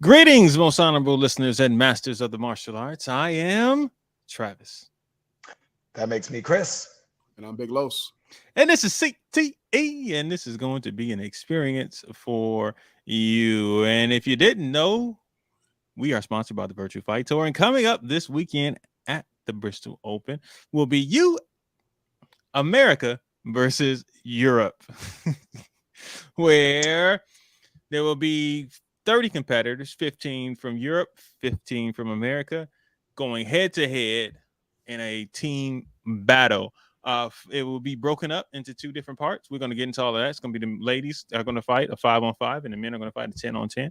Greetings, most honorable listeners and masters of the martial arts. I am Travis. That makes me Chris. And I'm Big Los. And this is CTE, and this is going to be an experience for you. And if you didn't know, we are sponsored by the Virtue Fight Tour. And coming up this weekend at the Bristol Open will be America versus Europe, where there will be 30 competitors, 15 from Europe, 15 from America, going head to head in a team battle. It will be broken up into two different parts. We're going to get into all of that. It's going to be the ladies are going to fight a 5-on-5, and the men are going to fight a 10-on-10.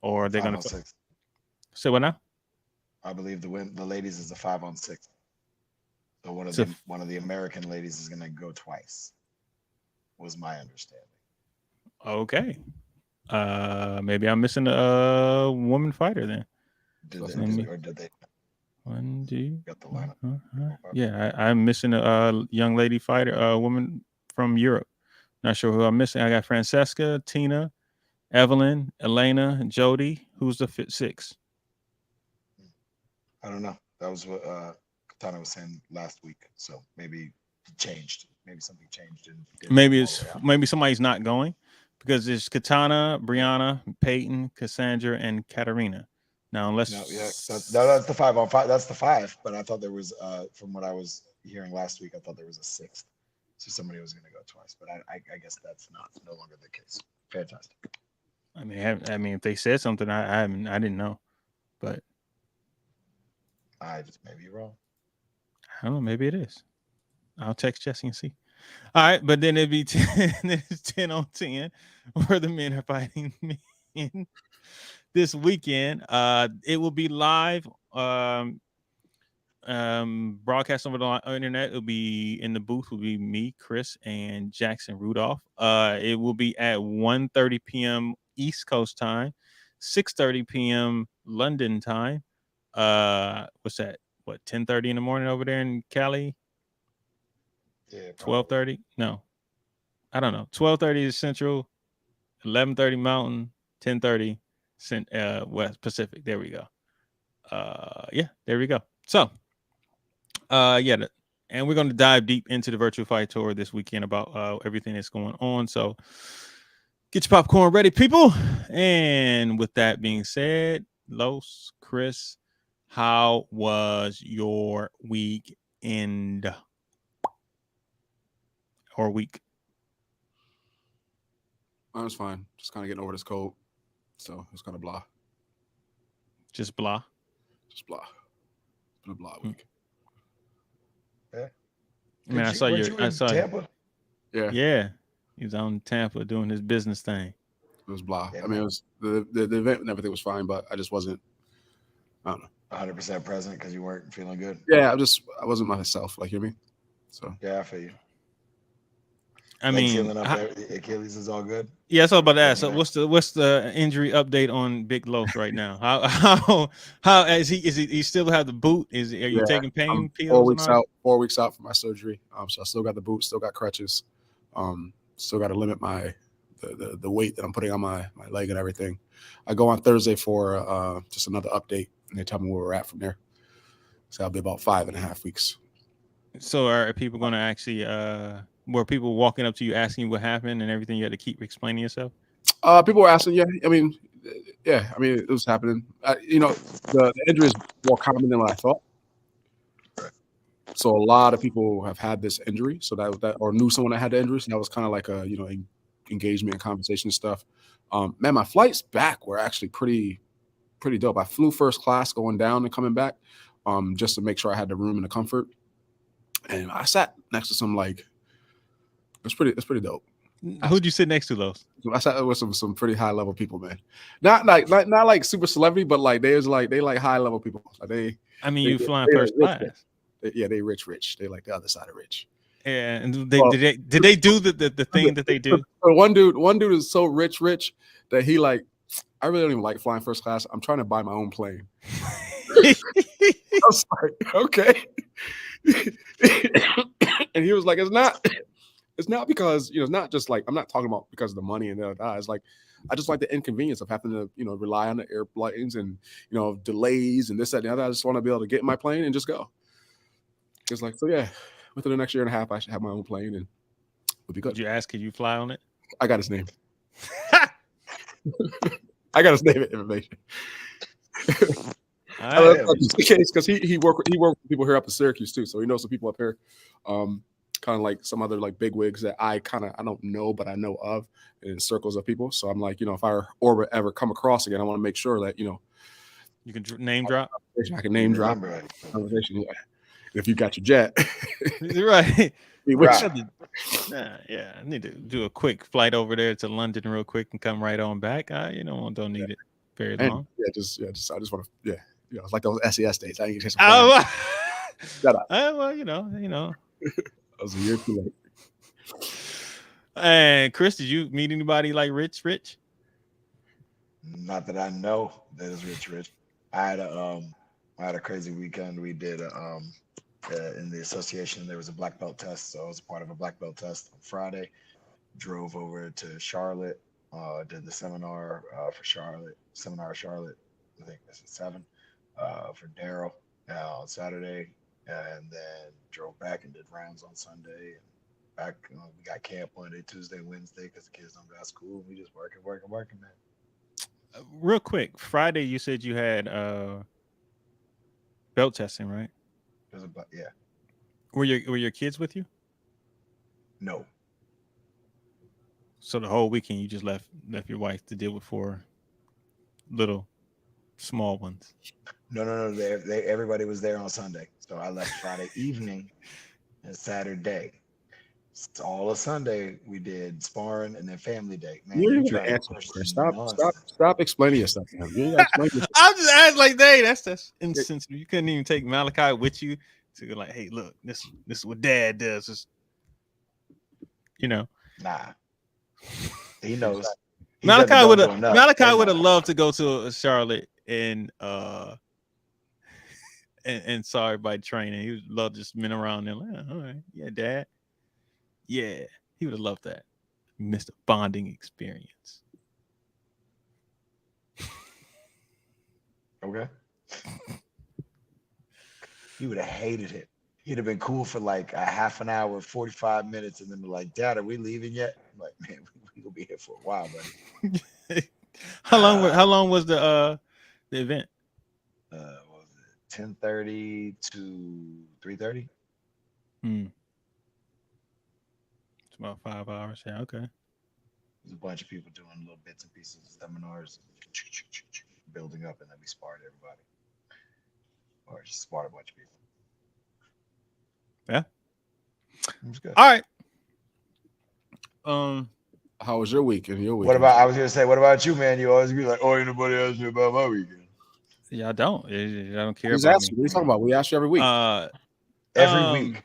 Or they're going to fight. Say what now? I believe the ladies is a 5-on-6. So one of the American ladies is going to go twice. Was my understanding. Okay. Maybe I'm missing a woman fighter then. Did they? One, two. Got the lineup. Yeah, I'm missing a young lady fighter, a woman from Europe. Not sure who I'm missing. I got Francesca, Tina, Evelyn, Elena, Jody. Who's the fit six? I don't know. That was what Katana was saying last week. So maybe it changed. Maybe something changed. Maybe somebody's not going because there's Katana, Brianna, Peyton, Cassandra, and Katarina. Now, unless that's the 5-on-5. That's the 5. But I thought there was, from what I was hearing last week, I thought there was a 6th. So somebody was going to go twice. But I guess that's no longer the case. Fantastic. I mean, if they said something, I didn't know, but I just may be wrong. I don't know. Maybe it is. I'll text Jesse and see. All right, but then it'd be 10-on-10, where the men are fighting men. This weekend, it will be live broadcast over the internet. It'll be in the booth will be me, Chris, and Jackson Rudolph. It will be at 1:30 p.m. East Coast time, 6:30 p.m. London time. What's that? What, 10:30 in the morning over there in Cali? Yeah, 12:30? No, I don't know. 12:30 is Central, 11:30 Mountain, 10:30 West Pacific. There we go. Yeah, there we go. So, and we're going to dive deep into the Virtual Fight Tour this weekend about everything that's going on. So, get your popcorn ready, people. And with that being said, Los, Chris, how was your weekend or week? I was fine. Just kind of getting over this cold. So it's kind of blah. Just blah? Just blah. It's been a blah week. Yeah. I mean, I saw Tampa? Yeah. Yeah. He was on Tampa doing his business thing. It was blah. Yeah, I mean, it was the event and everything was fine, but I just wasn't, I don't know. 100% present because you weren't feeling good. Yeah, I wasn't myself, like, you know what I mean? So yeah, I feel you. I mean, healing up Achilles is all good. Yeah, it's all about that. So what's the injury update on Big Los right now? How is he still have the boot? Are you taking pain pills? 4 weeks out from my surgery. So I still got the boot, still got crutches. Still got to limit the weight that I'm putting on my leg and everything. I go on Thursday for just another update, and they tell me where we're at from there. So I'll be about 5.5 weeks. So are people going to actually were people walking up to you asking you what happened and everything? You had to keep explaining yourself? People were asking, it was happening. The injury is more common than what I thought. So a lot of people have had this injury, so that or knew someone that had the injury. So that was kind of like a engagement and conversation stuff. Man, my flights back were actually pretty dope. I flew first class going down and coming back, just to make sure I had the room and the comfort. And I sat next to some it's pretty dope. Who'd you sit next to, those? I sat with some pretty high level people, man. Not like super celebrity, but like they high level people. Like you flying first class. They rich. They like the other side of rich. Yeah, and did they do the thing that they do? One dude is so rich that he like, I really don't even like flying first class. I'm trying to buy my own plane. I was like, okay. And he was like, it's It's not because it's not just like I'm not talking about because of the money and it's like I just like the inconvenience of having to rely on the airplanes and delays and this that and the other. I just want to be able to get in my plane and just go. It's like, so yeah, within the next year and a half, I should have my own plane and we'll be good. Did you ask? Could you fly on it? I got his name. I got his name and information. Just in case, because he worked with people here up in Syracuse too, so he knows some people up here, kind of like some other like big wigs that I don't know, but I know of in circles of people. So I'm like, if I ever come across again, I want to make sure that you can name drop. I can name drop conversation. Yeah. If you got your jet, right. Right. Yeah, I need to do a quick flight over there to London real quick and come right on back. Don't need it very long. I just want to, it's like those SES days. I ain't get Shut up. Well, that was a year too late. And Chris, did you meet anybody like Rich? Not that I know that is Rich. I had a crazy weekend. We did in the association, there was a black belt test, so I was part of a black belt test on Friday. Drove over to Charlotte, did the seminar for Charlotte. I think this is 7 for Daryl on Saturday, and then drove back and did rounds on Sunday. And back, we got camp Monday, Tuesday, Wednesday because the kids don't go to school. We just working, man. Real quick, Friday you said you had belt testing, right? Yeah. Were your kids with you? No. So the whole weekend you just left your wife to deal with 4 little small ones. No. Everybody was there on Sunday, so I left Friday evening and Saturday. So all of Sunday we did sparring and then family day. Man, you're even the answer. Stop explaining yourself. I'm just asking like, dang, that's insensitive. You couldn't even take Malachi with you to go like, hey, look, this is what Dad does. It's, Nah. He knows. Malachi would have loved to go to Charlotte and sorry by training. He would love just been around there. Like, all right, yeah, Dad. Yeah, he would have loved that. Missed a bonding experience. Okay. He would have hated it. He'd have been cool for like a half an hour, 45 minutes, and then be like, Dad, are we leaving yet? I'm like, man, we gonna be here for a while, buddy. How long was the event? What was it 10:30 to 3:30? It's about 5 hours. Yeah, okay. There's a bunch of people doing little bits and pieces of seminars, building up, and then we sparred everybody, or just sparred a bunch of people. Yeah, it was good. All right. How was your week? And your week? What about you, man? You always be like, oh, ain't nobody asked me about my weekend. Yeah, I don't care about me. What are you talking about? We ask you every week. Every week.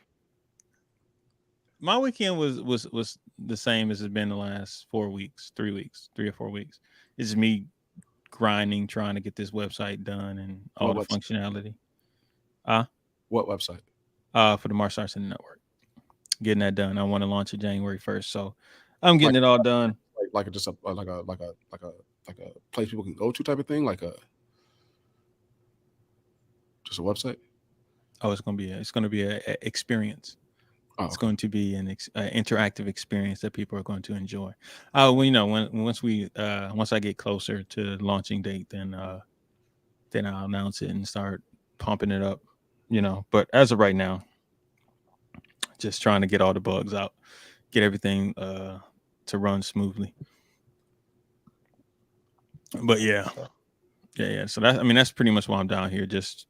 My weekend was the same as it's been the last 4 weeks, 3 or 4 weeks. It's just me grinding, trying to get this website done and all the functionality. What website? For the Martial Arts Network. Getting that done. I want to launch it January 1st, so I'm getting it all done. Like a place people can go to type of thing, just a website. Oh, it's going to be a experience. Oh, it's going to be an interactive experience that people are going to enjoy. Well, once I get closer to launching date, then I'll announce it and start pumping it up. But as of right now, just trying to get all the bugs out, get everything to run smoothly. But yeah. So that's pretty much why I'm down here, just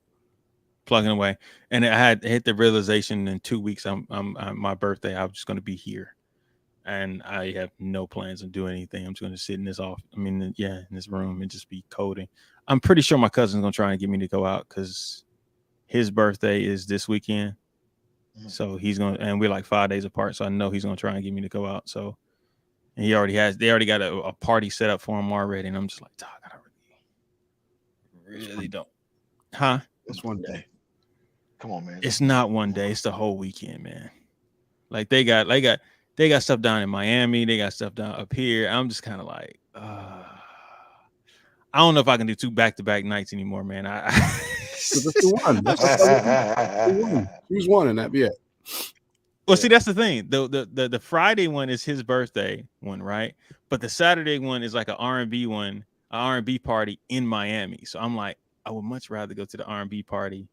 plugging away. And I had hit the realization in 2 weeks, I'm my birthday, I'm just going to be here, and I have no plans on doing anything. I'm just going to sit in this room and just be coding. I'm pretty sure my cousin's going to try and get me to go out because his birthday is this weekend. So he's going to, and we're like 5 days apart. So I know he's going to try and get me to go out. So, and they already got a party set up for him already. And I'm just like, dog, I really don't. Huh? It's one day. Come on, man. It's not one day. It's the whole weekend, man. Like they got They got stuff down in Miami. They got stuff down up here. I'm just kind of like, I don't know if I can do 2 back-to-back nights anymore, man. So just do one. That's just how we do. Do one. Choose one, and that be it. Well, see, that's the thing. The Friday one is his birthday one, right? But the Saturday one is like an R&B one, an R&B party in Miami. So I'm like, I would much rather go to the R&B party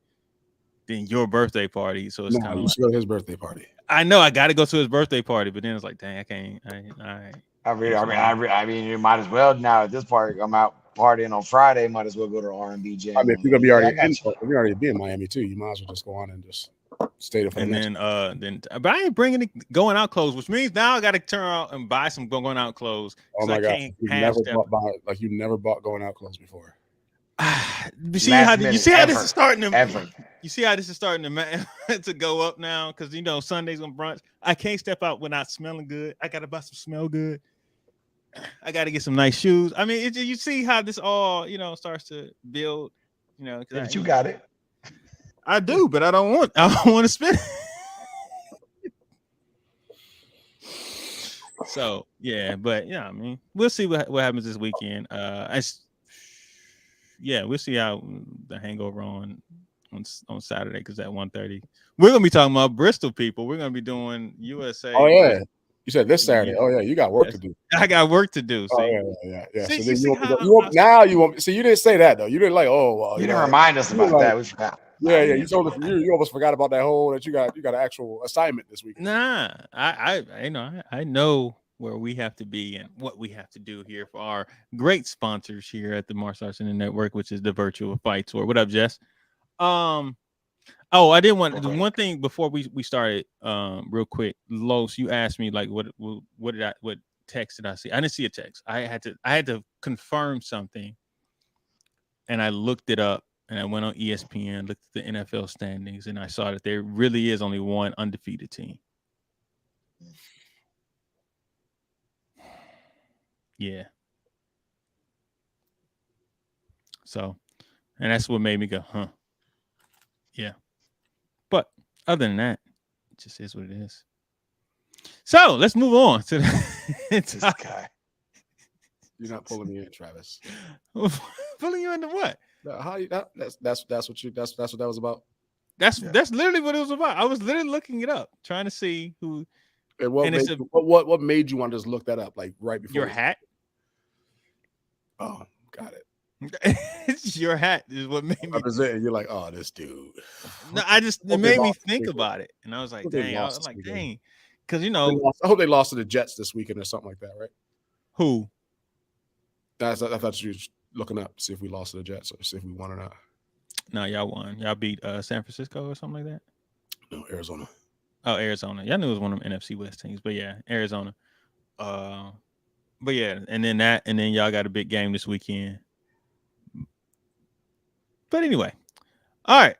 than your birthday party. So it's No, kind of you like, should go to his birthday party. I know I got to go to his birthday party, but then it's like, dang, I can't. All right. I mean, you might as well now at this part. I'm out partying on Friday. Might as well go to an R&B I jam mean, if on you're gonna Monday. be Yeah, I already got you. if you're already be in Miami too, you might as well just go on and just stay there for the And next. but I ain't bringing it going out clothes, which means now I got to turn out and buy some going out clothes Oh because I my god, can't you've half never step. bought going out clothes before. You see Last how minute, this is starting to ever. you see how this is starting to to go up now because Sundays on brunch I can't step out without smelling good. I gotta buy some smell good. I gotta get some nice shoes. I mean, you see how this all starts to build. Yeah, Because but you got it. I do, but I don't want to spend. So yeah, but yeah, I mean, we'll see what happens this weekend. We'll see how the hangover on Saturday because at 1:30 we're gonna be talking about Bristol people. We're gonna be doing USA Oh yeah, versus you said this Saturday. the. Oh yeah, you got work to Yes, do. I got work to do. Oh See, yeah. see, So you then you see won't, how you won't now you won't see. You didn't say that though. You didn't like. Oh well, You you didn't know. remind us You were about like, that. We forgot. Nah, yeah. you You didn't told us forget that. you almost forgot about that whole that you got an actual assignment this weekend. nah, I know where we have to be and what we have to do here for our great sponsors here at the Martial Arts Center Network, which is the Virtual Fight Tour. What up, Jess? Um, Oh, I didn't want the one thing before we started. Real quick, Los, you asked me like what text did I see? I didn't see a text. I had to confirm something, and I looked it up, and I went on ESPN, looked at the NFL standings, and I saw that there really is only one undefeated team. Yeah. So, and that's what made me go, huh? Yeah. But other than that, it just is what it is. So let's move on to This the guy. You're not pulling me in, Travis. pulling you into what? How you, that's what that was about. That's literally what it was about. I was literally looking it up, trying to see who. And what And made it's what made you want to just look that up like right before your hat. Oh, got it. It's your hat is what made me. Representing, you're like, oh, this dude. No, it made me think about it, and I was like, dang, because I hope they lost to the Jets this weekend or something like that, right? who? I thought you were looking up to see if we lost to the Jets or see if we won or not. No, y'all won. Y'all beat San Francisco or something like that. No, Arizona. Oh, Arizona. Y'all knew it was one of them NFC West teams, but yeah, Arizona. But yeah, and then y'all got a big game this weekend. But anyway, all right.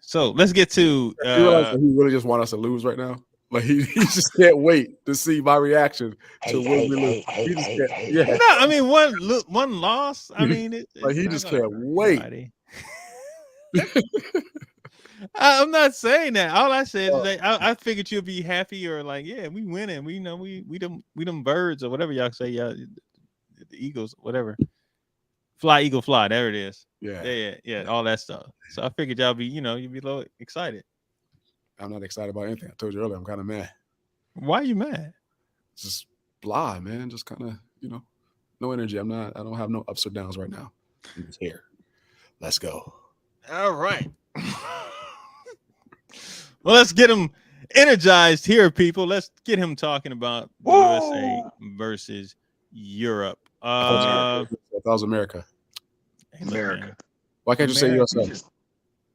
So let's get to. You realize that he really just want us to lose right now. Like he just can't wait to see my reaction to when we lose. Yeah. No, I mean one loss. I mean, like he just can't wait. I'm not saying that. All I said is that I figured you'll be happy or like, yeah, we winning. We them birds or whatever y'all say. Yeah, the Eagles, whatever. Fly, eagle, fly. There it is. Yeah. All that stuff. So I figured y'all be, you'd be a little excited. I'm not excited about anything. I told you earlier, I'm kind of mad. Why are you mad? Just blah, man. Just kind of, no energy. I don't have no ups or downs right now. I'm just here. Let's go. All right. Well, let's get him energized here, people. Let's get him talking about the USA versus Europe. I thought it was America. Hey, look, why can't you say USA?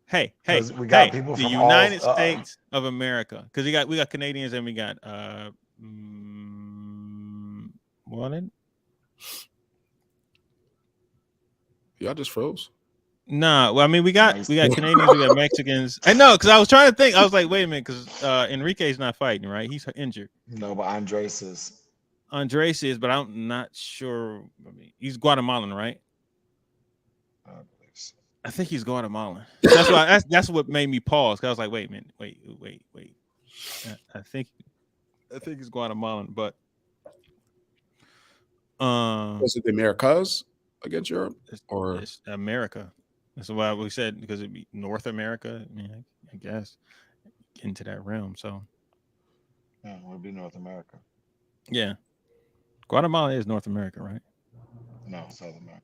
Hey, we got people the from United States of America, because we got Canadians and we got what? Y'all just froze. Nah, well, I mean we got Canadians, we got Mexicans. I know, because I was trying to think. I was like, wait a minute, because Enrique's not fighting, right? He's injured. No, but Andres is. Andres is, but I'm not sure. I mean, he's Guatemalan, right? I think he's Guatemalan. That's why. That's what made me pause. Cause I was like, wait a minute, wait. I think I think it's Guatemalan, but Was it the Americas against Europe, it's, or it's America. That's why we said because it'd be North America. I mean, I guess into that realm. So Yeah, it would be North America. yeah, Guatemala is North America, right? No, South America.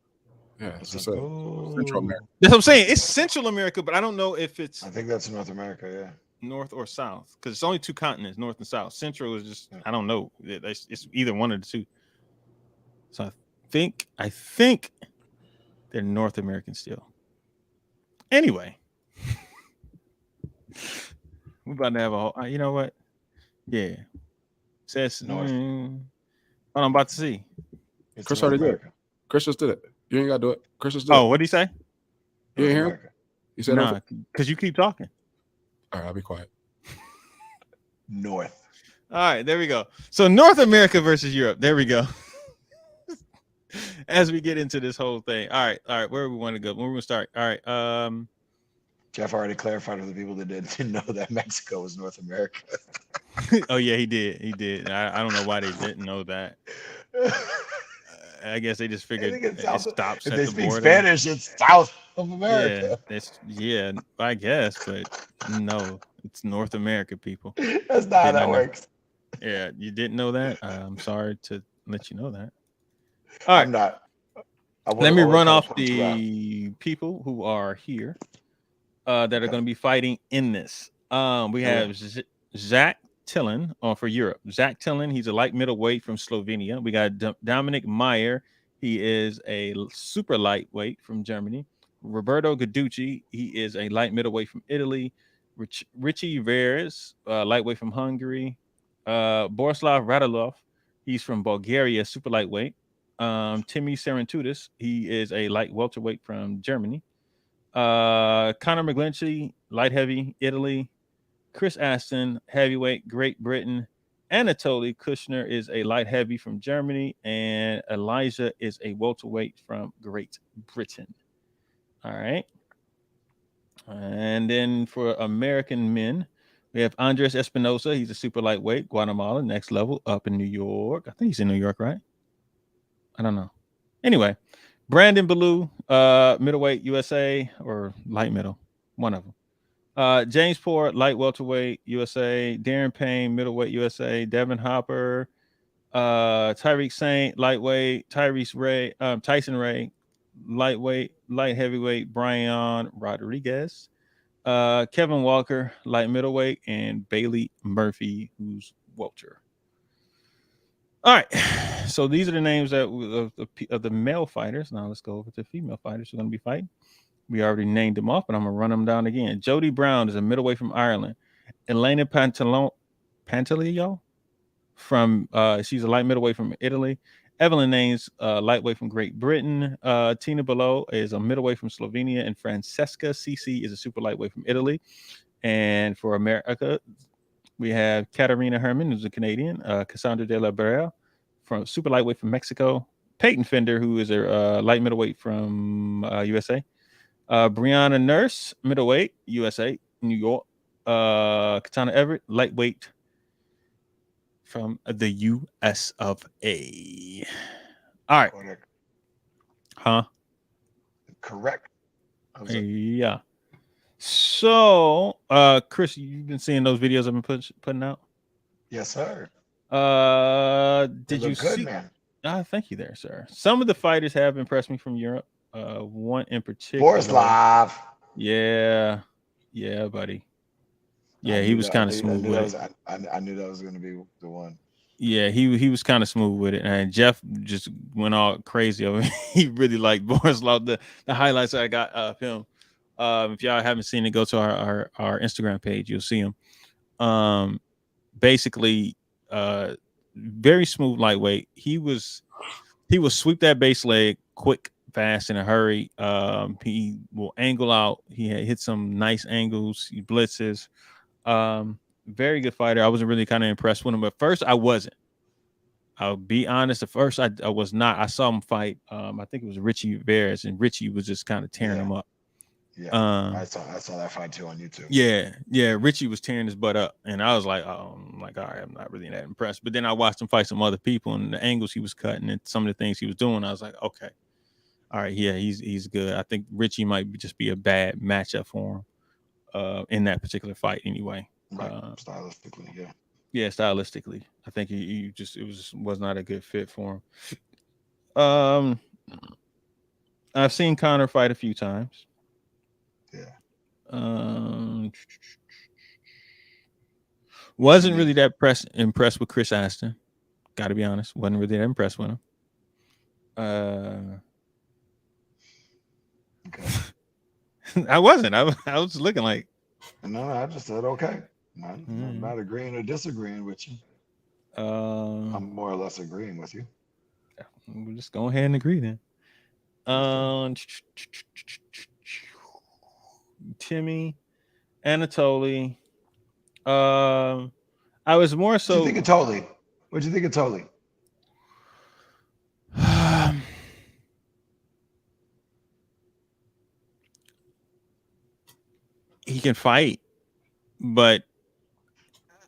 yeah, Or as I Central. said, Central America? Oh, that's what I'm saying. It's Central America, but I don't know if I it's think that's North America. Yeah. North or South because it's only two continents, North and South. Central is just Yeah. I don't know. It's either one of the two. So I think they're North American still. Anyway, we're about to have a whole. You know what? Yeah, says. North. What I'm about to see. It's Chris North already did it. America. Chris just did it. You ain't got to do it. Chris just did Oh, it. what did he say? You North ain't hear him? America. You said Nah, because you keep talking. All right, I'll be quiet. North. All right, there we go. So North America versus Europe. There we go. As we get into this whole thing. All right. Where we want to go? Where we want to start? All right. Jeff already clarified for the people that didn't know that Mexico was North America. Oh yeah, he did. He did. I don't know why they didn't know that. I guess they just I figured think it's it South. stops If at they the speak border. Spanish, it's South of Yeah, America. yeah, I guess, but no, it's North America, people. That's not how Did that not know. works. Yeah, you didn't know that. I'm sorry to let you know that. All right, I'm not. I want let to me always run try to off point you out. the people who are here that are Okay. going to be fighting in this. We Okay. have Zach Tillin for Europe. Zach Tillin, he's a light middleweight from Slovenia. We got Dominic Meyer. He is a super lightweight from Germany. Roberto Gaducci, he is a light middleweight from Italy. Richie Veres, lightweight from Hungary. Borislav Radulov, he's from Bulgaria, super lightweight. Timmy Serentudis, he is a light welterweight from Germany. Conor McGlinchey, light heavy, Italy. Chris Aston, heavyweight, Great Britain. Anatoly Kushner is a light heavy from Germany, and Elijah is a welterweight from Great Britain. All right. And then for American men, we have Andres Espinosa. He's a super lightweight, Guatemala, next level, up in New York. I think he's in New York, right? I don't know. Anyway, Brandon Ballou, middleweight, USA, or light middle, one of them. James Port, light welterweight, USA. Darren Payne, middleweight, USA. Devin Hopper, Tyreek Saint, lightweight. Tyson Ray, lightweight. Light heavyweight, Brian Rodriguez. Kevin Walker, light middleweight, and Bailey Murphy, who's welter. All right, so these are the names that of the male fighters. Now let's go over to female fighters who are going to be fighting. We already named them off, but I'm gonna run them down again. Jody Brown is a middleweight from Ireland. Elena Pantaleo from she's a light middleweight from Italy. Evelyn Names, lightweight from Great Britain. Tina Below is a middleweight from Slovenia, and Francesca Cici is a super lightweight from Italy. And for America, we have Katarina Herman, who's a Canadian. Cassandra De La Barrera from super lightweight from Mexico. Peyton Fender, who is a light middleweight from USA. Brianna Nurse, middleweight, USA, New York. Katana Everett, lightweight from the US of A. All right. Correct. Huh? Correct. Yeah. So, Chris, you've been seeing those videos I've been putting out? Yes, sir. Did you good, see? man? Thank you there, sir. Some of the fighters have impressed me from Europe. One in particular. Borislav. Yeah, buddy. Yeah, he was kind of smooth with it. I knew that was going to be the one. Yeah, he was kind of smooth with it, and Jeff just went all crazy over it. He really liked Borislav. The highlights I got of him. If y'all haven't seen it, go to our Instagram page. You'll see him. Basically, very smooth lightweight. He will sweep that base leg quick, fast, in a hurry. He will angle out. He hit some nice angles. He blitzes. Very good fighter. I wasn't really kind of impressed with him. But first, I wasn't. I'll be honest. At first, I was not. I saw him fight. I think it was Richie Veres, and Richie was just kind of tearing him up. Yeah, Um, I saw that fight too on YouTube. yeah, Richie was tearing his butt up, and I was like, oh, I'm like, all right, I'm not really that impressed. But then I watched him fight some other people, and the angles he was cutting, and some of the things he was doing, I was like, okay, all right, yeah, he's good. I think Richie might just be a bad matchup for him, in that particular fight, anyway. Right, Uh, stylistically, yeah. yeah, stylistically, I think he just was not a good fit for him. I've seen Connor fight a few times. Yeah. Um, wasn't Timmy. really that impressed with Chris Aston. Got to be honest, wasn't really that impressed with him. Uh, Okay. I wasn't. I was looking like, No, I just said okay. I'm mm, not agreeing or disagreeing with you. uh, I'm more or less agreeing with you. we'll just go ahead and agree then. Okay. Um, Timmy, Anatoly. Um, I was more What you think so. of Tolly? What you think of Tolly? He can fight, but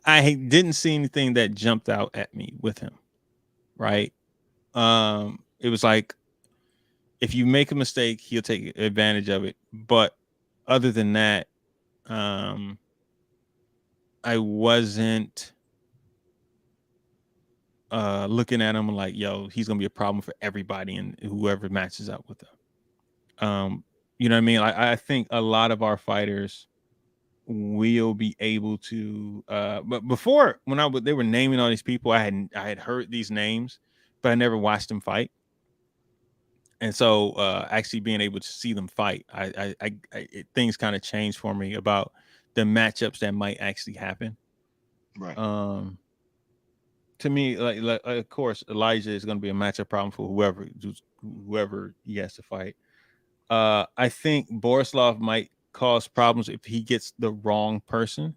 I didn't see anything that jumped out at me with him. Right. It was like, if you make a mistake, he'll take advantage of it. But other than that, um, I wasn't looking at him like, yo, he's gonna be a problem for everybody and whoever matches up with him. You know what I mean? Like, I think a lot of our fighters will be able to. But before, when they were naming all these people, I had heard these names, but I never watched them fight. And so, actually being able to see them fight, things kind of changed for me about the matchups that might actually happen. Right. Um, to me, like of course, Elijah is going to be a matchup problem for whoever he has to fight. I think Borislav might cause problems if he gets the wrong person.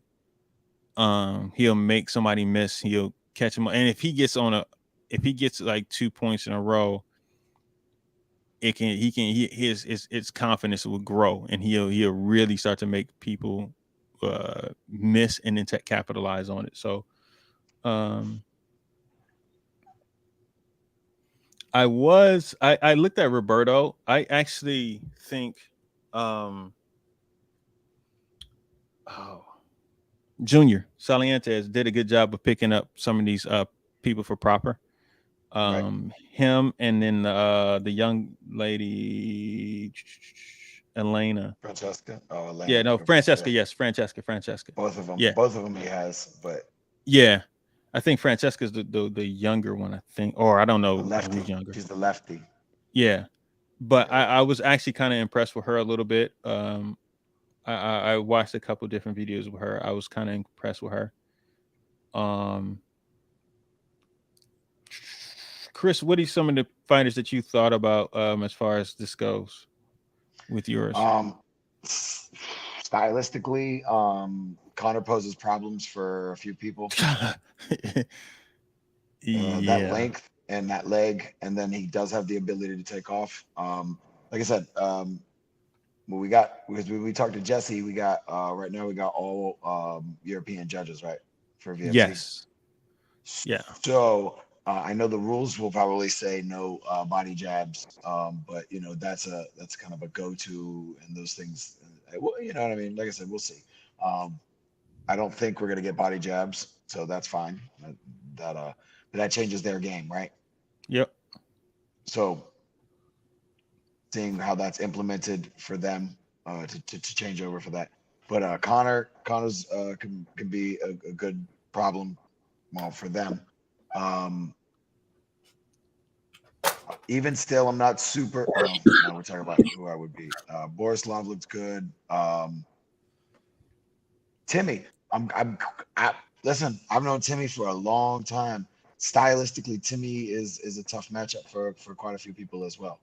He'll make somebody miss. He'll catch him, and if he gets like 2 points in a row, his confidence will grow, and he'll really start to make people miss and then capitalize on it. So, um, I looked at Roberto. I actually think, um, oh, Junior Salientes did a good job of picking up some of these people for proper. Right. Him, and then the young lady, Elena. Francesca. Oh, Yeah, Elena. no, Okay. Francesca. Yeah. Yes, Francesca. Both of them. Yeah, Both of them he has, but yeah. I think Francesca's the younger one. I think, or I don't the know who's lefty. younger. She's the lefty. Yeah, but Yeah. I was actually kind of impressed with her a little bit. I watched a couple different videos with her. I was kind of impressed with her. Um, Chris, what are some of the fighters that you thought about, as far as this goes with yours? Stylistically, Connor poses problems for a few people. That Yeah. length and that leg, and then he does have the ability to take off. Like I said, when we got because we talked to Jesse, we got right now we got all European judges, right, for VFC. Yes. Yeah. So I know the rules will probably say no body jabs, but that's kind of a go-to and those things. Well, you know what I mean. Like I said, we'll see. Um, I don't think we're gonna get body jabs, so that's fine. That uh, that changes their game, right? Yep. So seeing how that's implemented for them to change over for that. But Connor's can be a good problem, well, for them. Um, Even still, I'm not super. Well, now we're talking about who I would be. Borislav looks good. Timmy, I, listen. I've known Timmy for a long time. Stylistically, Timmy is a tough matchup for quite a few people as well.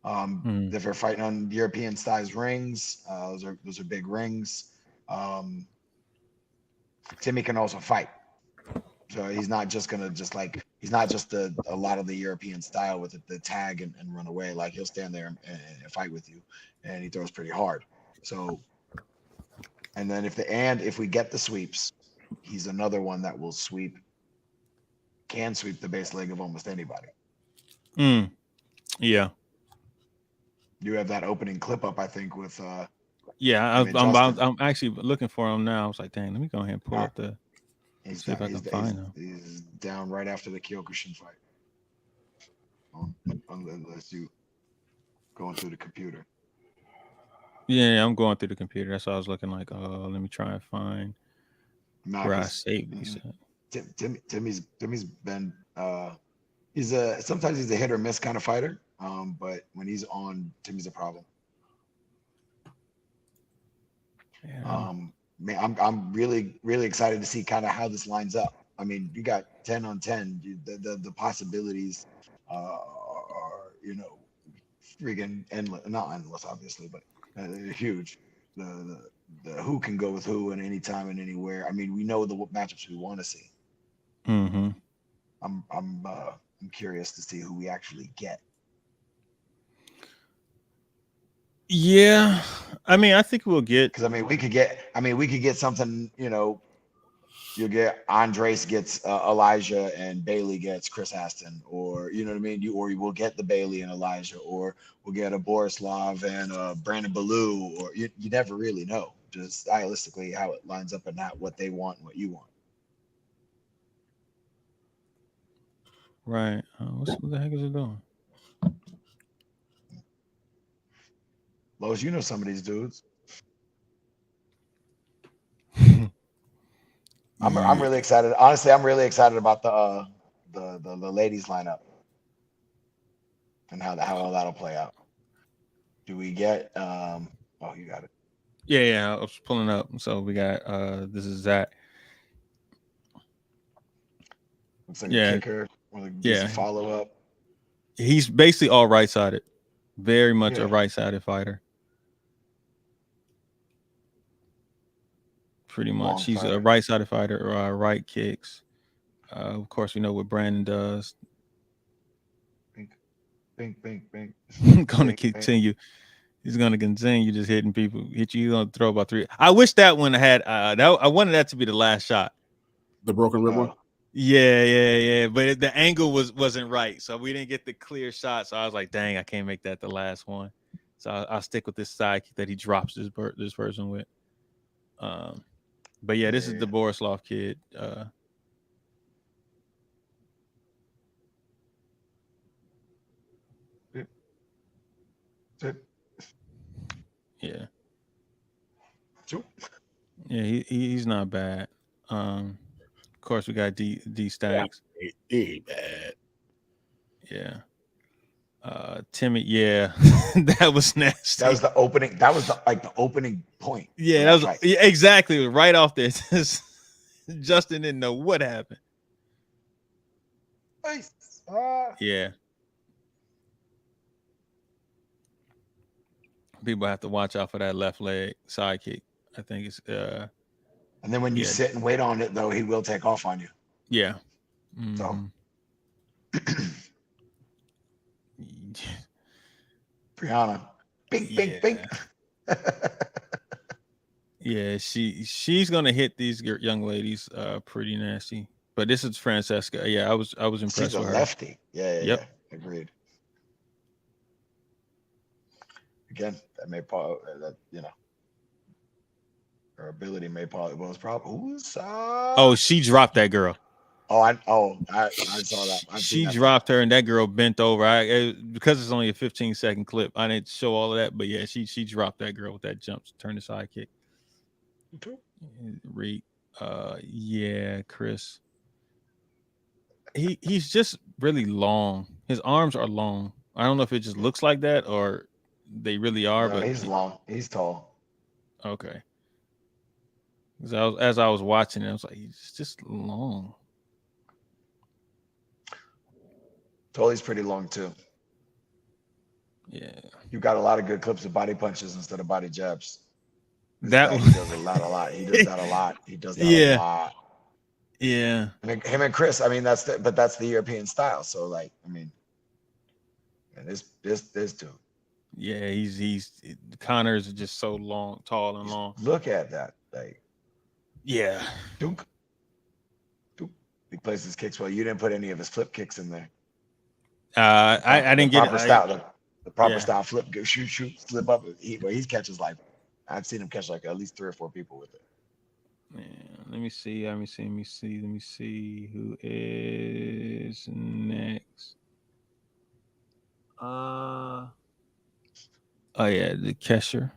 Mm. If they're fighting on European size rings, those are big rings. Um, Timmy can also fight. So he's not just gonna just like he's not just a lot of the European style with the tag and run away. Like he'll stand there and fight with you, and he throws pretty hard. So, and then if we get the sweeps, he's another one that can sweep the base leg of almost anybody. Yeah. You have that opening clip up, I think, with Yeah, him and Justin. I'm actually looking for him now. I was like, dang, let me go ahead and pull up the He's see if down. I can find him. He's down right after the Kyokushin fight. Unless you going through the computer. Yeah, I'm going through the computer. That's what I was looking like. Let me try and find Nah, where I because saved these. Timmy's been sometimes he's a hit or miss kind of fighter. But when he's on, Timmy's a problem. Yeah. Man, I'm really excited to see kind of how this lines up. I mean, you got 10 on 10. The possibilities are freaking endless. Not endless, obviously, but they're huge. The who can go with who and anytime and anywhere. I mean, we know the matchups we want to see. Mm-hmm. I'm curious to see who we actually get. Yeah, I mean, I think we'll get. Because we could get something. You'll get Andres gets Elijah and Bailey gets Chris Aston, or you know what I mean. You will get the Bailey and Elijah, or we'll get a Borislav and Brandon Ballou, or you never really know. Just stylistically how it lines up and not what they want and what you want. Right. What the heck is it doing? Lois, you know some of these dudes. I'm Yeah. really excited. Honestly, I'm really excited about the ladies lineup and how all that'll play out. Do we get oh, you got it. Yeah, I was pulling up. So we got this is Zach. Looks like a Yeah, kicker or a yeah. decent follow up. He's basically all right sided. Very much a Yeah. right sided fighter. Pretty much. Long He's a fighter. right sided fighter or right kicks. Of course, we know what Brandon does. Bink, bink, bink, bink, Going to bink, bink. continue. He's going to continue just hitting people. Hit you. He's going to throw about 3. I wish that one had. I wanted that to be the last shot. The broken rib one. Oh, Yeah. But the angle wasn't right, so we didn't get the clear shot. So I was like, dang, I can't make that the last one. So I'll stick with this side kick that he drops this person with. But yeah, this is yeah. the Borislav kid. Yeah. Sure. Yeah, he's not bad. Of course, we got D Stacks. He bad. Yeah. Timmy. Yeah, that was nasty. That was the opening. That was the opening point. Yeah, of that was fight. yeah, exactly right off there. Justin didn't know what happened. Nice. Yeah. People have to watch out for that left leg side kick. I think it's And then when you yeah. sit and wait on it, though, he will take off on you. Yeah. So Brianna, bink, bink, bink. Yeah, she's gonna hit these young ladies pretty nasty. But this is Francesca. Yeah, I was impressed She's a with her. lefty. Yeah. Yep. Agreed. Again, that may part that her ability may probably was probably. Oh, she dropped that girl. I saw that. She dropped her, and that girl bent over. Because it's only a 15-second clip, I didn't show all of that, but yeah, she dropped that girl with that jump, turn the side kick. Reed, yeah, Chris. He's just really long. His arms are long. I don't know if it just looks like that or they really are, No, but he's long. He's tall. Okay. As I was watching it, I was like, he's just long. Tolly's pretty long too. Yeah. You got a lot of good clips of body punches instead of body jabs. He does a lot. He does that a lot. A lot. Yeah. Him and Chris, I mean, that's the European style. So like, I mean, and this dude. Yeah, he's Connor's just so long, tall and long. Look at that. Like, Yeah. dunk, dunk. He plays his kicks well. You didn't put any of his flip kicks in there. I The didn't get it. proper style, the proper Yeah. style flip, go shoot, shoot, slip up. Where he catches like, I've seen him catch like at least 3 or 4 people with it. Yeah. Let me see. Let me see. Let me see. Let me see who is next. Oh yeah, the Kesher.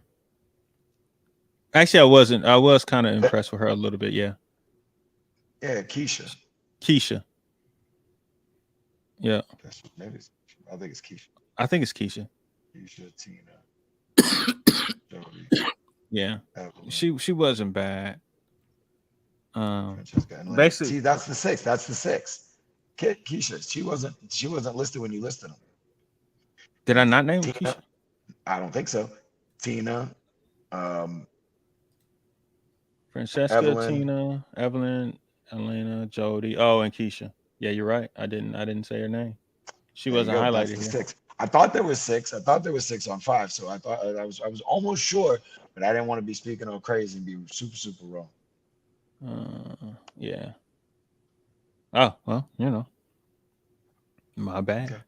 Actually, I wasn't. I was kind of That, impressed with her a little bit. Yeah, yeah, Keisha. Keisha. Yeah, Maybe I think it's Keisha. I think it's Keisha. Keisha, Tina, Jody, Yeah, Evelyn, she wasn't bad. Francesca, and Lena. Basically, See, that's the six. That's the six. Keisha. She wasn't listed when you listed them. did I It's not name Tina. Keisha? I don't think so. Tina, um, Francesca, Evelyn. Tina, Evelyn, Elena, Jody. Oh, and Keisha. Yeah, you're right. I didn't say her name. She There you wasn't go. That's highlighted the here. six. I thought there was six. I thought there was six on five. So I was almost sure, but I didn't want to be speaking all crazy and be super super wrong. Yeah. Oh well, my bad. Okay.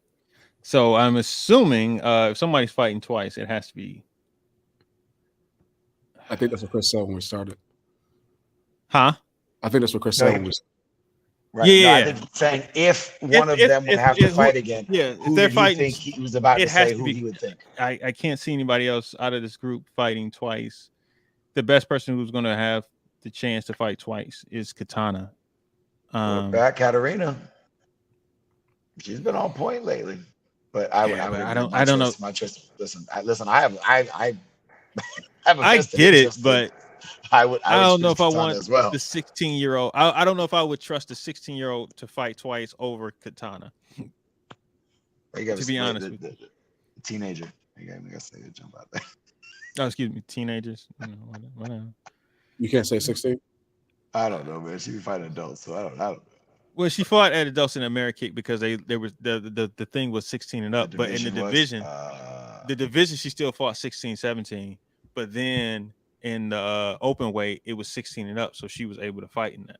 So I'm assuming if somebody's fighting twice, it has to be, I think that's what Chris said when we started. huh? I think that's what Chris No, said when we. right. No, I Yeah. think he's saying if one of them would have to If who, fight again, yeah, if who they're did he fighting, think he was about it to has say to who be. he would think? I can't see anybody else out of this group fighting twice. The best person who's going to have the chance to fight twice is Katana. Look Um, back, Katarina. She's been on point lately. But I yeah, would but agree. My I don't know. choice, my choice. Listen. I have a I vested get it, interest in. but I I would don't know choose if I Katana want as well. the 16-year-old. I don't know if I would trust the 16-year-old to fight twice over Katana. You got To to be wait. honest with you. The teenager. You got to say jump out there. Oh, excuse me, teenagers. Whatever. You can't say 16. I don't know, man. She be fighting adults, so I don't know. Well, she fought at adults in America kick because there was the thing was 16 and The up, but in division was. the division she still fought 16, 17. But then in the open weight it was 16 and up, so she was able to fight in that.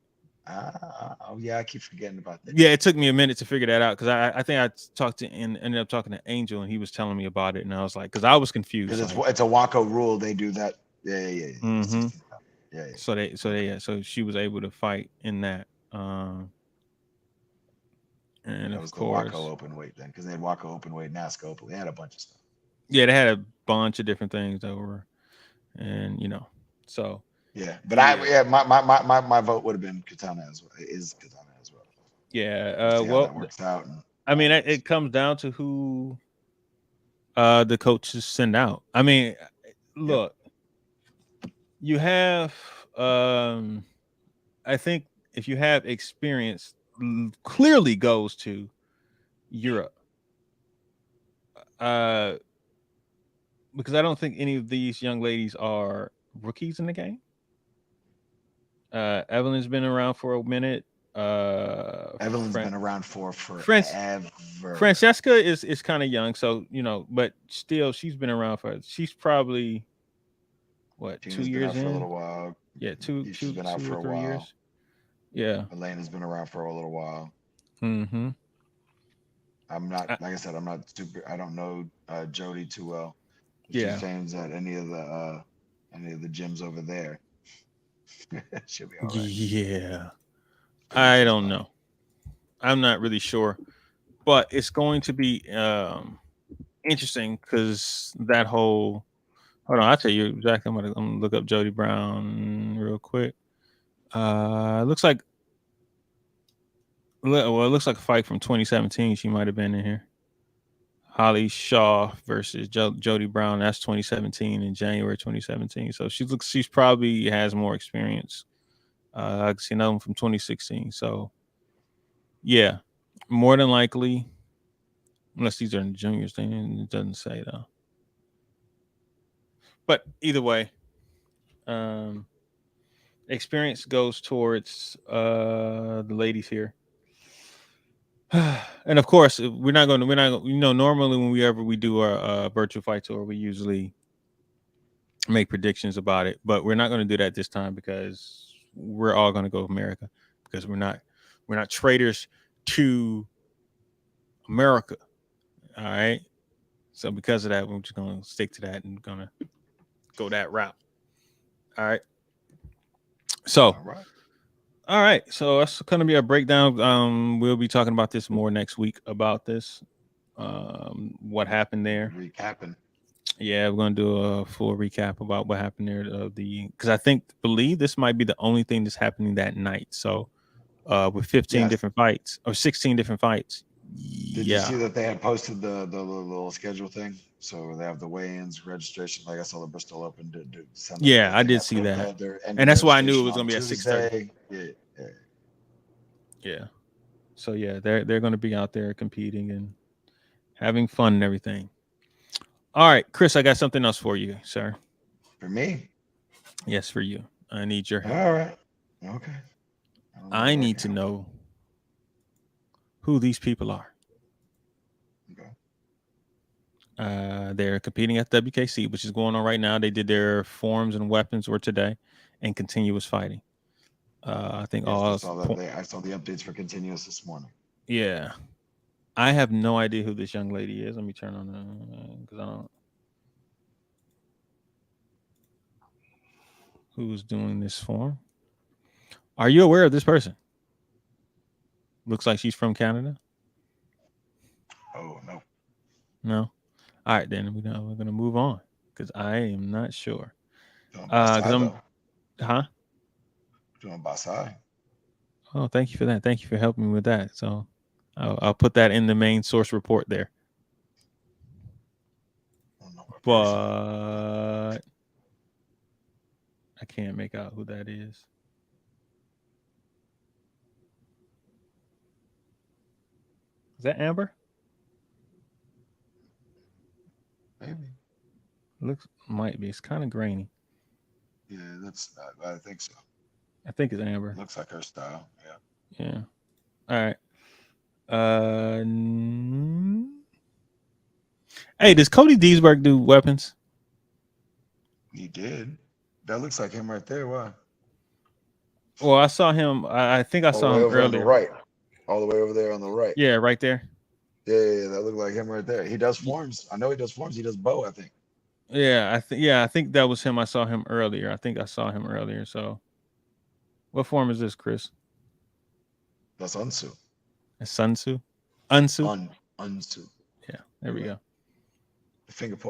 Oh yeah, I keep forgetting about that. Yeah, it took me a minute to figure that out because I think I talked to and ended up talking to Angel and he was telling me about it and I was like, because I was confused, Because it's like, it's a Waco rule. They do that. Yeah. mm-hmm. 16. Yeah. So Okay. yeah, so she was able to fight in that, and That of was the Waco course, open weight then, because they had Waco open weight, NASCA open. They had a bunch of stuff. yeah, they had a bunch of different things that were, and so Yeah, but yeah, my vote would have been Katana as well. It is Katana as well. yeah. We'll see how Well, that works out. And I mean, it comes down to who the coaches send out. I mean, yep. look, you have, I think if you have experience, clearly goes to Europe. Uh, because I don't think any of these young ladies are rookies in the game. Evelyn's been around for a minute. Evelyn's Fran- been around for Fran- forever. Francesca is kind of young, so but still, she's been around for. She's probably what, two Tina's been years out for a in? little while. Yeah, Keisha's been out two for or a three while. years. Yeah. Elena's been around for a little while. Mm-hmm. I'm not, like I said, I'm not super. I don't know Jody too well. If she Yeah. trains at any of the gyms over there, she'll be all right. Yeah. Could be I just don't fine. know. I'm not really sure, but it's going to be interesting because that whole. Hold on, I'll tell you exactly. I'm gonna look up Jody Brown real quick. Looks like well, it looks like a fight from 2017. She might have been in here. Holly Shaw versus Jody Brown. That's 2017 in January 2017. So she's probably has more experience. I can see another one from 2016. So yeah, more than likely, unless these are in juniors, thing it doesn't say though. But either way, um, experience goes towards the ladies here. And of course, normally whenever we do our virtual fight tour, we usually make predictions about it, but we're not going to do that this time because we're all going to go with America because we're not traitors to America. All right. So because of that, we're just going to stick to that and going to go that route. All right. So, All right. all right. So that's going to be a breakdown. We'll be talking about this more next week about this. What happened there. Recapping. Yeah, we're gonna do a full recap about what happened there. Because I believe this might be the only thing that's happening that night. So, with 15 Yes. different fights or 16 different fights. Did you Yeah, see that they had posted the little schedule thing? So they have the weigh-ins, registration. Like I saw the Bristol Open did send out yeah, the I thing did that see they that, had their and ending that's why I knew it registration was on gonna be at 6:30. Tuesday. Yeah, yeah. Yeah. So yeah, they're gonna be out there competing and having fun and everything. All right, Chris, I got something else for you, sir. For me, Yes, for you. I need your help. all right, okay. I don't know I if I need can to help. know who these people are. Okay. They're competing at WKC, which is going on right now. They did their forms and weapons were today, and continuous fighting. I think Yes, I all saw that. I saw the updates for continuous this morning. yeah. I have no idea who this young lady is. Let me turn on because I don't who's doing this form. Are you aware of this person? Looks like she's from Canada. Oh no, No. All right, then we're gonna move on because I am not sure. doing Because Basai I'm though. huh. Doing Basai. Oh, thank you for that. Thank you for helping me with that. So I'll put that in the main source report there. I don't know what person. But I can't make out who that is. Is that Amber? Maybe. Looks might be. It's kind of grainy. Yeah, that's. I think so. I think it's Amber. Looks like her style. Yeah. Yeah. All right. Hey, does Cody Deesberg do weapons? He did. That looks like him right there. Why? Well, I saw him. I think I All the saw way him over on the earlier. right. All the way over there on the right. Yeah, right there. Yeah, that looked like him right there. He does Y- forms. I know he does forms. He does bow, I think. Yeah, I think that was him. I saw him earlier. I think I saw him earlier. So, what form is this, Chris? That's Unsu. A Sunsu? Unsu? Unsu. Yeah, there You're we right. go.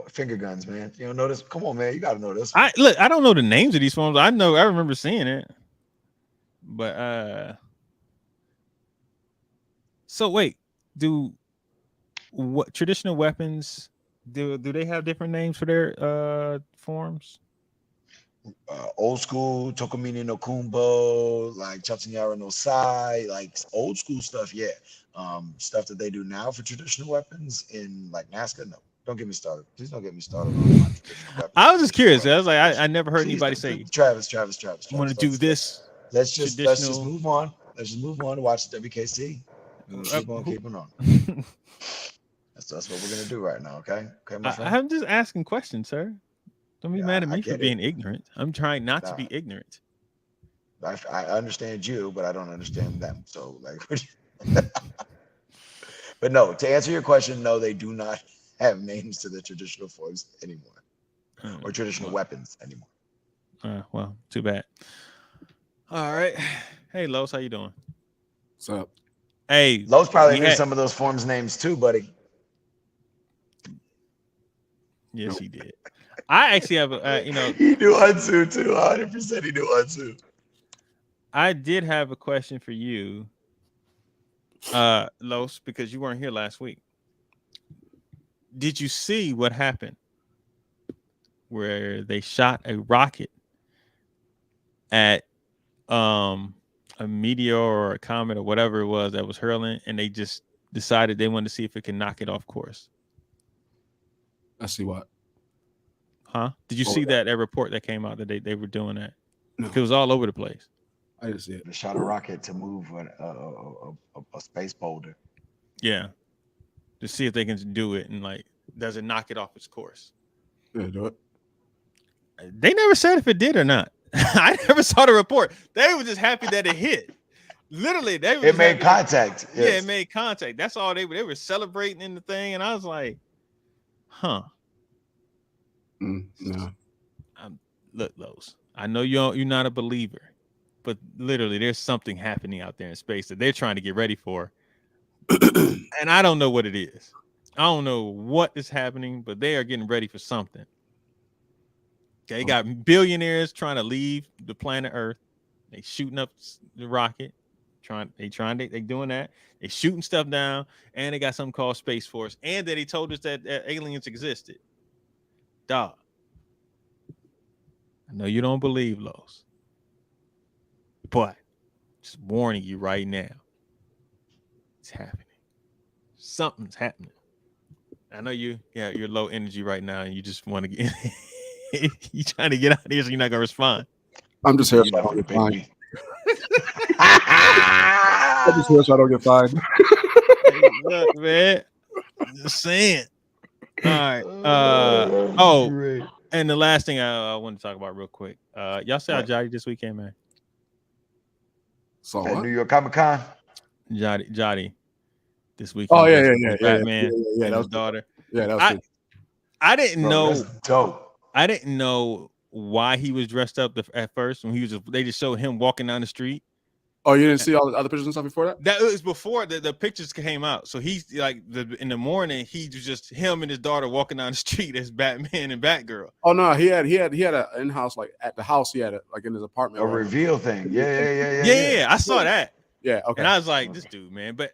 Finger guns, man. You don't know this? Come on, man. You gotta know this one. I look. I don't know the names of these forms. I know. I remember seeing it. But so wait, do what traditional weapons do they have different names for their forms? Old school Tokomini no Kumbo, like Chatsunyara no Sai, like old school stuff, yeah. Stuff that they do now for traditional weapons in like NASCAR, no. Don't get me started. Please don't get me started on traditional weapons. I was just Traditional curious. I was weapons. like, Please, I never heard please, anybody say I'm gonna Travis. do this Let's just traditional. move on. Let's just move on to watch WKC. We're gonna keep on Who? keeping on. That's what we're gonna do right now. Okay, my friend. I'm just asking questions, sir. Don't be Yeah, mad at I me for get it. being ignorant. I'm trying not to Nah, be ignorant. I understand you, but I don't understand them. So like, but no. To answer your question, no, they do not have names to the traditional forms anymore, or traditional Well, weapons anymore. well, too bad. All right. Hey, Los, how you doing? So Hey, Lowe's probably we knew had. some of those forms names too, buddy. Yes, he did. I actually have, He knew Unsu too. 100% he knew Unsu. I did have a question for you, Los, because you weren't here last week. Did you see what happened where they shot a rocket at um a meteor or a comet or whatever it was that was hurling, and they just decided they wanted to see if it can knock it off course? I see what. Huh? Did you Oh, see that report that came out that they were doing that? no, It was all over the place. I didn't see it. They shot a rocket to move a space boulder. Yeah, to see if they can do it and like, does it knock it off its course? Yeah, do it. They never said if it did or not. I never saw the report. They were just happy that it hit. Literally, they were It just made happy that contact. yeah, it Yes. made contact. That's all they were celebrating in the thing, and I was like, huh. No. I'm, look, Los. I know you're not a believer, but literally, there's something happening out there in space that they're trying to get ready for, and I don't know what it is. I don't know what is happening, but they are getting ready for something. They got billionaires trying to leave the planet Earth. They shooting up the rocket, they doing that. They shooting stuff down, and they got something called Space Force, and that he told us that aliens existed. Dog, I know you don't believe Los, but just warning you right now, it's happening. Something's happening. I know you're low energy right now, and you just want to get. You trying to get out of here, so you're not gonna respond. I'm just Yeah, here you're so I not don't gonna get bait fined. me. I'm just here so I don't get fined. Hey, look, man, just saying. All right. Oh, Great. and the last thing I want to talk about real quick. Y'all saw What? Jotty this weekend, man. So At what? New York Comic Con. Jotty this Oh weekend yeah, dressed yeah, up yeah, as yeah, yeah, Batman yeah. and That his was pretty. daughter. Yeah, that was I pretty. I didn't Bro, that's know dope. I didn't know why he was dressed up at first when they just showed him walking down the street. Oh, you didn't see all the other pictures and stuff before that? That was before the pictures came out. So he's like in the morning, he was just him and his daughter walking down the street as Batman and Batgirl. Oh no, he had an in-house, like at the house. He had it like in his apartment. A Where reveal thing. Yeah, yeah, yeah, yeah, Yeah, yeah. I saw that. yeah, okay. And I was like, this dude, man. But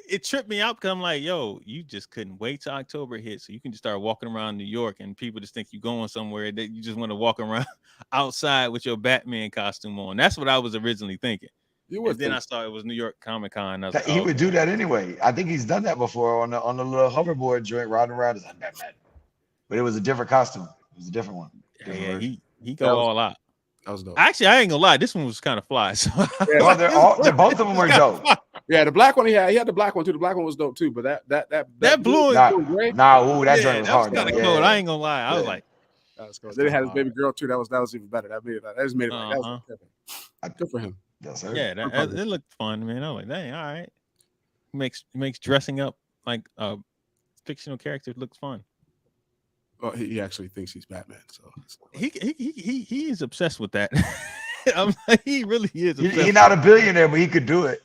it tripped me out because I'm like, yo, you just couldn't wait till October hit so you can just start walking around New York and people just think you're going somewhere that you just want to walk around outside with your Batman costume on. That's what I was originally thinking. You And would then think. I saw it was New York Comic Con. I was like, He oh, would okay. do that anyway. I think he's done that before on the little hoverboard joint, riding around as a Batman. But it was a different costume. It was a different one, different Yeah, version. he That go was all out. dope. Actually, I ain't gonna lie. This one was kind of fly. So Yeah, Oh, they're both of them are dope. yeah. The black one he had the black one too. The black one was dope too. But that That blue, blue, Nah, blue and gray, nah, ooh, that joint yeah, was that was hard kind though. of cold. Yeah, I ain't gonna lie. I was yeah. like, that was cool. that's Then he kind had of his baby hard. girl too. That was even better. That just made it like that was good for him. Yes, sir. Yeah, it looked fun, man. I was like, dang, all right. Makes dressing up like fictional characters looks fun. Well, he actually thinks he's Batman. So He is obsessed with that. He really is obsessed. He's not a billionaire, but he could do it.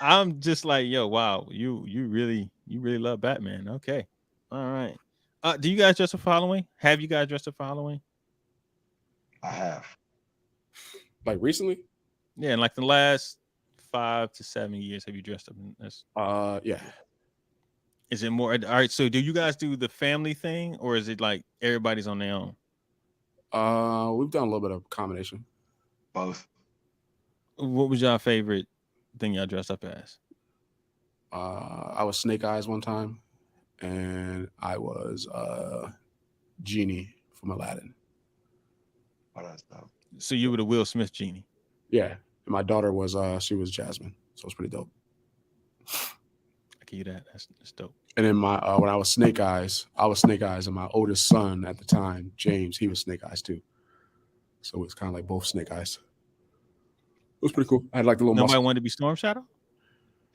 I'm just like, yo, wow, you really love Batman. Okay, all right. Do you guys dress up for Halloween? Have you guys dressed up for Halloween? I have. like recently, Yeah, in like the last 5 to 7 years, have you dressed up in this? yeah. Is it more? All right. So, do you guys do the family thing, or is it like everybody's on their own? We've done a little bit of combination. Both. What was your favorite thing y'all dressed up as? I was Snake Eyes one time, and I was Genie from Aladdin. Oh, that's dope. So you were the Will Smith genie. Yeah, and my daughter was she was Jasmine, so it was pretty dope. I give you that. That's dope. And then my when I was Snake Eyes, and my oldest son at the time, James, he was Snake Eyes too. So it was kind of like both Snake Eyes. It was pretty cool. I had like the little Nobody muscle. wanted to be Storm Shadow.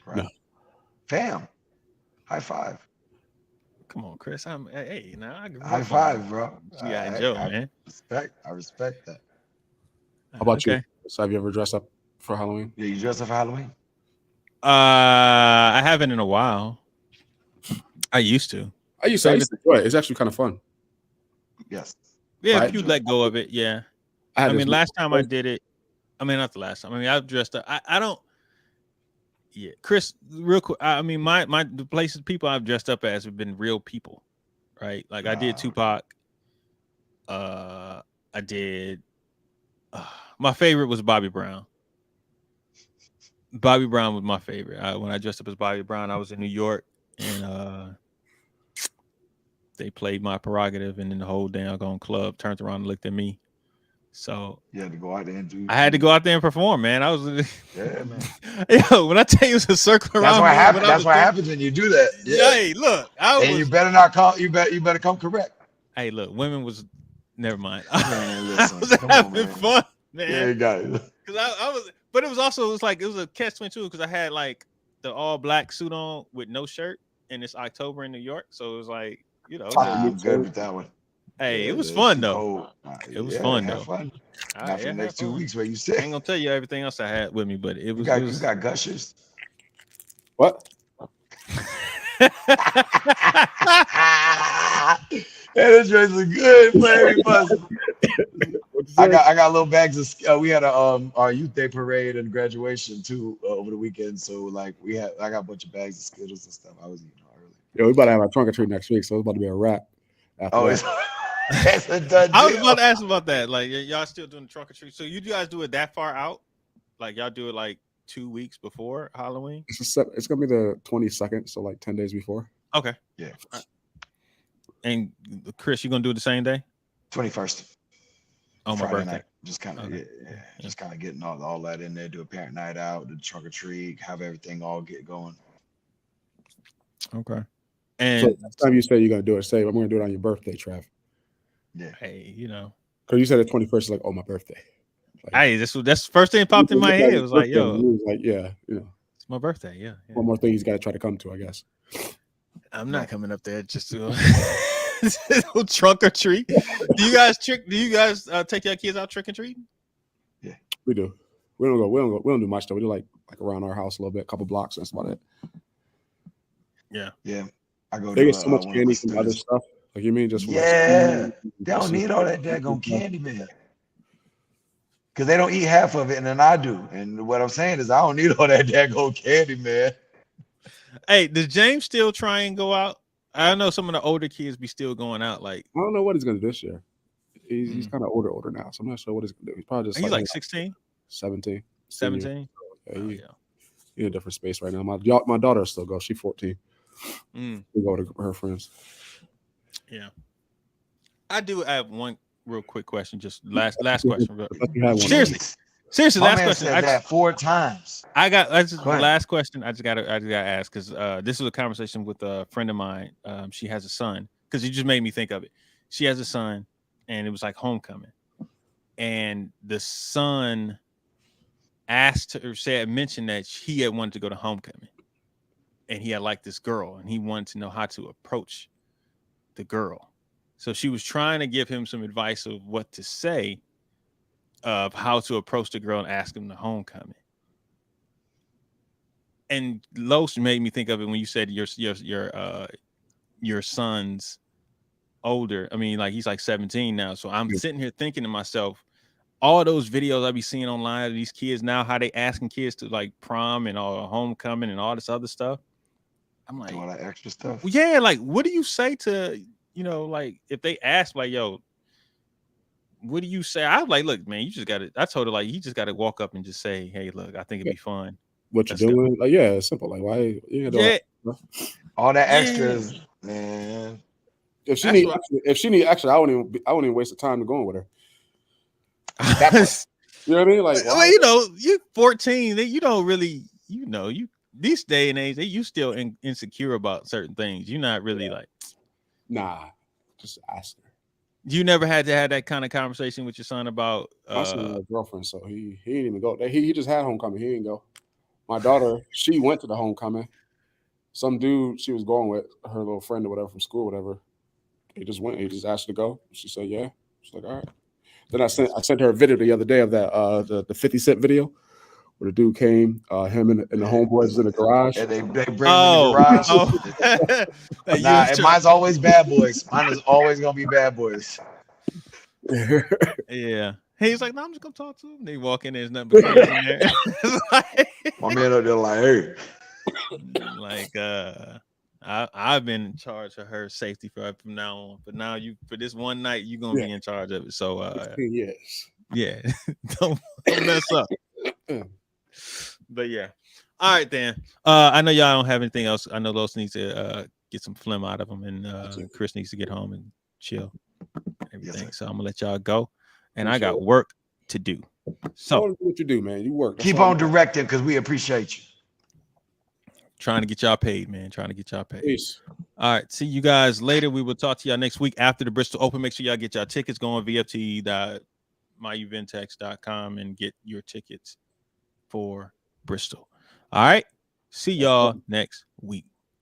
Right. No. Fam. High five. Come on, Chris. Hey, now I High five, bro. Yeah, Joe, man. I respect that. How about Okay. you? So have you ever dressed up for Halloween? Yeah, you dressed up for Halloween? I haven't in a while. I used to. I used to enjoy it. It's actually kind of fun. Yes. Yeah, Right. if you let go of it, yeah. I I mean, this- last time I did it. I mean, not the last time. I mean, I've dressed up. I don't. Yeah, Chris. Real quick. I mean, the places people I've dressed up as have been real people, right? Like I did Tupac. I did. My favorite was Bobby Brown. Bobby Brown was my favorite. When I dressed up as Bobby Brown, I was in New York, and they played My Prerogative, and then the whole doggone club turned around and looked at me. So You had to go out there and do. I had to go out there and perform, man. I was, Yeah, man. yo, when I tell you it's a circle That's around what me, happens. when I That's was what there, happens when you do that. Yeah. hey, look, I And you was, better not call. You better come correct. hey, look, women was, never mind. Man, I listen. was Come on, having man. fun, Yeah, man. you got it. Cause I was, but it was also, it was like, it was a catch-22 because I had like the all black suit on with no shirt, and it's October in New York, so it was like, it's a, Nah, I'm good with that one. hey, it Yeah, was it's fun too though. cold. It was Yeah, fun have though. fun. I Not for yeah, the had next 2 fun. weeks where you I sit. ain't gonna tell you everything else I had with me, but it You was. got gushers. What? Yeah, this dress is good, Larry Buster. What'd you I say? got little bags of. We had a our youth day parade and graduation too over the weekend. So like I got a bunch of bags of Skittles and stuff. I was eating early. Yo, we about to have our trunk or treat next week, so it's about to be a wrap after Oh, that. it's a done I was deal. about to ask about that. Like, y'all still doing the trunk or treat? So you guys do it that far out? Like y'all do it like 2 weeks before Halloween? It's gonna be the 22nd, so like 10 days before. Okay. Yeah. And Chris, you gonna do it the same day? 21st. On my Friday birthday. night. Just kind of just kind of getting all that in there. Do a parent night out, do the trunk or treat, have everything all get going. Okay. So And next time you say you're gonna do it, say I'm gonna do it on your birthday, Trav. Yeah. hey, Because you said the 21st is like, oh, my birthday. Like, hey, that's the first thing that popped in my head. It was like, yo, it was like, yeah, it's my birthday. Yeah. one more thing he's got to try to come to, I guess. I'm not coming up there just to trunk or treat. Do you guys take your kids out trick and treating? Yeah, we do. We don't do much though. We do like around our house a little bit, a couple blocks. That's about it. Yeah. Yeah. I go They to get so much one of candy my from other students. stuff. Like you mean just from Yeah. They don't need all that daggone candy, man. Because they don't eat half of it, and then I do. And what I'm saying is I don't need all that daggone candy, man. Hey, does James still try and go out? I know some of the older kids be still going out. Like, I don't know what he's gonna do this year. He's kind of older now, so I'm not sure what he's gonna do. He's probably just he's like 16, 17. 17. Yeah, he's in a different space right now. My daughter still goes. She's 14. We go to her friends. Yeah. I do have one real quick question. Just last question. Seriously, My last man question. said that 4 times. That's the last question. I just gotta ask because this was a conversation with a friend of mine. She has a son because you just made me think of it. She has a son, and it was like homecoming, and the son mentioned that he had wanted to go to homecoming, and he had liked this girl, and he wanted to know how to approach the girl. So she was trying to give him some advice of what to say, of how to approach the girl and ask him to homecoming. And Los made me think of it when you said your son's older. I mean, like he's like 17 now. So I'm sitting here thinking to myself, all those videos I be seeing online of these kids now, how they asking kids to like prom and all homecoming and all this other stuff. I'm like, all that extra stuff. Yeah, like what do you say to, like if they ask like, yo, what do you say? I was like, look, man, you just gotta, I told her like, you just gotta walk up and just say, hey, look, I think it'd be fun. What you doing? Like, yeah, it's simple. Like, why? All that extras, man. If she need, actually, I wouldn't even waste the time to go in with her. You know what I mean? Like, well, you're 14. You don't really, you this day and age, you still insecure about certain things. You're not really like, nah, just ask her. You never had to have that kind of conversation with your son about my son had a girlfriend, so he didn't even go. He just had homecoming. He didn't go. My daughter, she went to the homecoming. Some dude she was going with, her little friend or whatever from school, whatever. He just went. He just asked her to go. She said, "Yeah." She's like, "All right." Then I sent her a video the other day of that the 50 Cent video where the dude came, him and the homeboys in the garage. And they bring him in the garage. Nah, and mine's always bad boys. Mine is always gonna be bad boys. Yeah. He's like, no, I'm just gonna talk to him. They walk in, there's nothing but kids in there. My man up there like, hey. Like I've been in charge of her safety from now on. But now for this one night, you're gonna be in charge of it. So 15 years. Yeah. don't mess up. But yeah. All right, then. I know y'all don't have anything else. I know Los needs to get some phlegm out of him, and Chris needs to get home and chill. Everything. So I'm gonna let y'all go. and I got work to do. So do what you do, man. You work. Keep on directing because we appreciate you. Trying to get y'all paid, man. Trying to get y'all paid. Peace. All right. See you guys later. We will talk to y'all next week after the Bristol Open. Make sure y'all get y'all tickets going vft.myeventtex.com and get your tickets for Bristol. All right. See y'all next week.